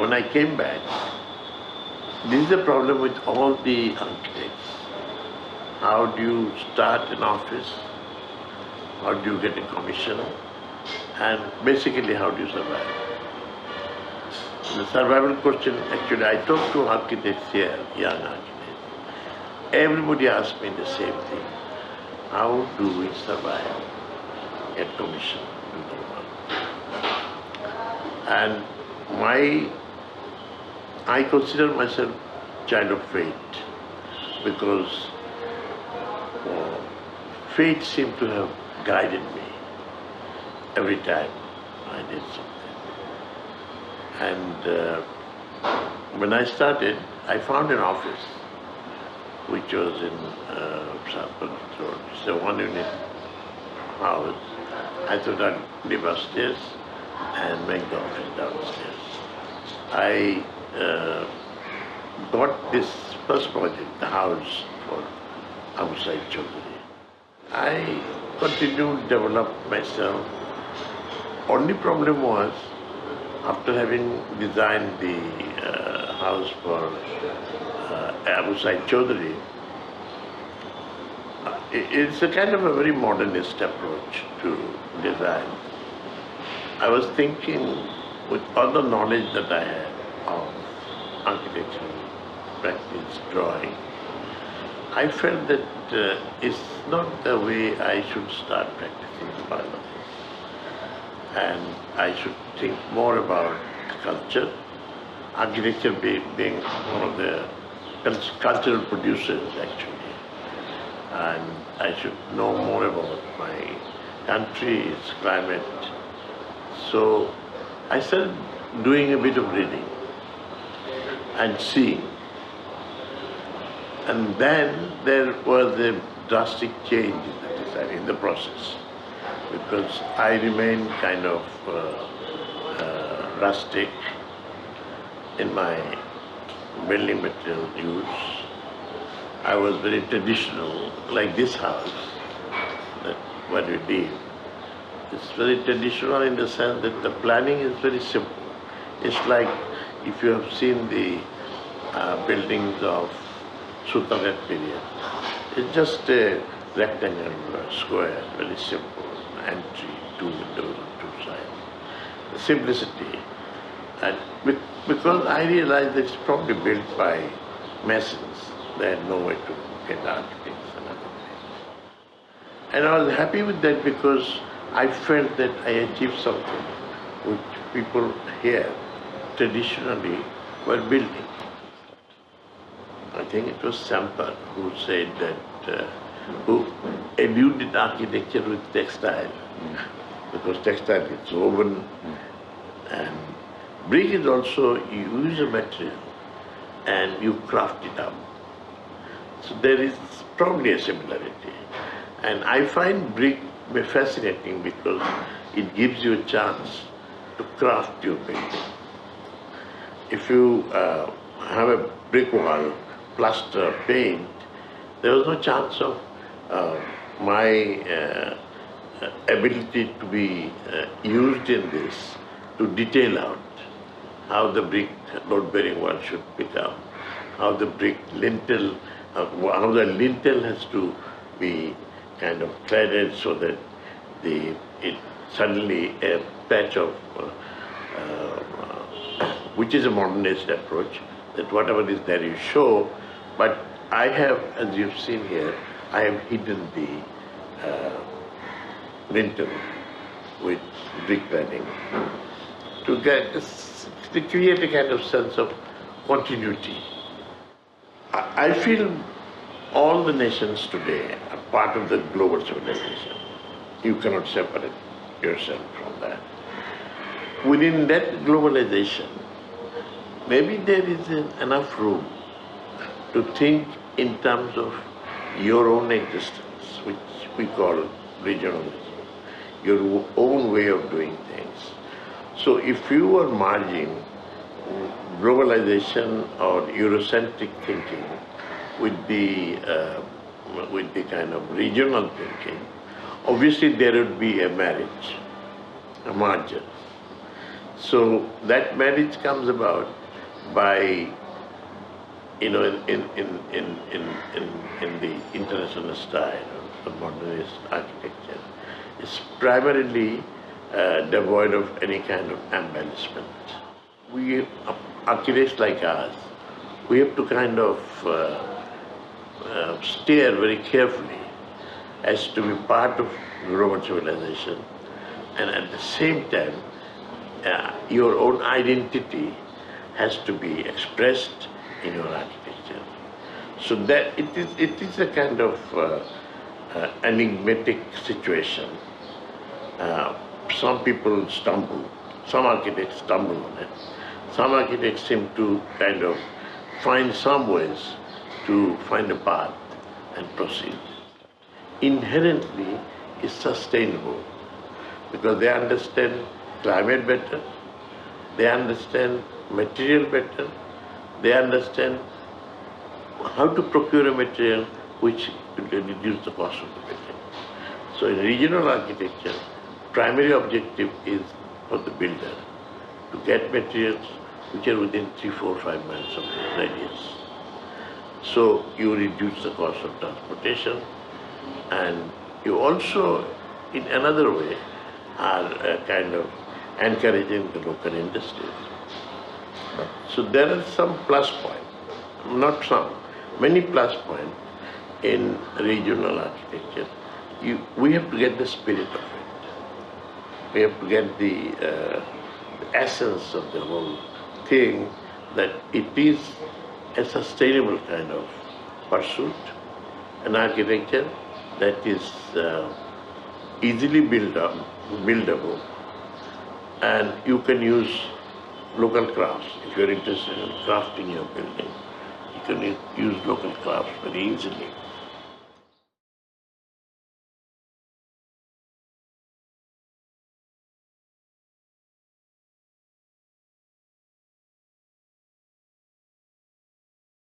when I came back, this is the problem with all the architects. How do you start an office? How do you get a commission? And basically, how do you survive? The survival question, actually, I talk to architects here, young architects. Everybody asks me the same thing. How do we survive, get commission, do the work? And I consider myself child of fate because fate seemed to have guided me every time I did something. And when I started, I found an office which was in South Road. It's a one-unit house. I thought I'd live upstairs and make the office downstairs. I got this first project, the house for outside Chaudhary. I continued to develop myself. Only problem was, after having designed the house for Abu Said Chaudhary, it's a kind of a very modernist approach to design. I was thinking, with all the knowledge that I had of architecture, practice, drawing, I felt that it's not the way I should start practicing Bangladesh. And I should think more about culture, architecture being one of the cultural producers actually. And I should know more about my country, its climate. So I started doing a bit of reading and seeing. And then there was a drastic change in the design, in the process, because I remained kind of rustic in my building material use. I was very traditional, like this house, that what we did. It's very traditional in the sense that the planning is very simple. It's like if you have seen the buildings of Sultanate period. It's just a rectangle square, very simple, entry, 2 windows on 2 sides. The simplicity. And because I realized that it's probably built by masons, they had no way to get architects and other things. And I was happy with that because I felt that I achieved something which people here traditionally were building. I think it was Samdani who said that, who eluded architecture with textile, because textile is woven, and brick is also, you use a material and you craft it up. So there is probably a similarity. And I find brick fascinating because it gives you a chance to craft your building. If you have a brick wall, plaster, paint, there was no chance of my ability to be used in this to detail out how the brick load-bearing wall should become, how the brick lintel, how the lintel has to be kind of cladded so that it suddenly a patch of, which is a modernist approach, that whatever is there you show, but I have, as you've seen here, I have hidden the lintel with brick cladding to create a kind of sense of continuity. I feel all the nations today are part of the global civilization. You cannot separate yourself from that. Within that globalization, maybe there is enough room to think in terms of your own existence, which we call regionalism, your own way of doing things. So if you are merging globalization or Eurocentric thinking with the kind of regional thinking, obviously there would be a marriage, a merger. So that marriage comes about by, in the international style of modernist architecture, is primarily devoid of any kind of embellishment. We, architects like us, we have to kind of steer very carefully as to be part of Roman civilization, and at the same time, your own identity has to be expressed in your architecture. So that it is a kind of enigmatic situation. Some people stumble, some architects stumble on it. Some architects seem to kind of find some ways to find a path and proceed. Inherently is sustainable because they understand climate better, they understand material better, they understand how to procure a material which will reduce the cost of the material. So in regional architecture, primary objective is for the builder to get materials which are within 3, 4, 5 miles of the radius. So you reduce the cost of transportation, and you also, in another way, are kind of encouraging the local industries. So there are some plus points, not some, many plus points in regional architecture. We have to get the spirit of it. We have to get the essence of the whole thing, that it is a sustainable kind of pursuit, an architecture that is easily buildable, and you can use local crafts. If you're interested in crafting your building, you can use local crafts very easily.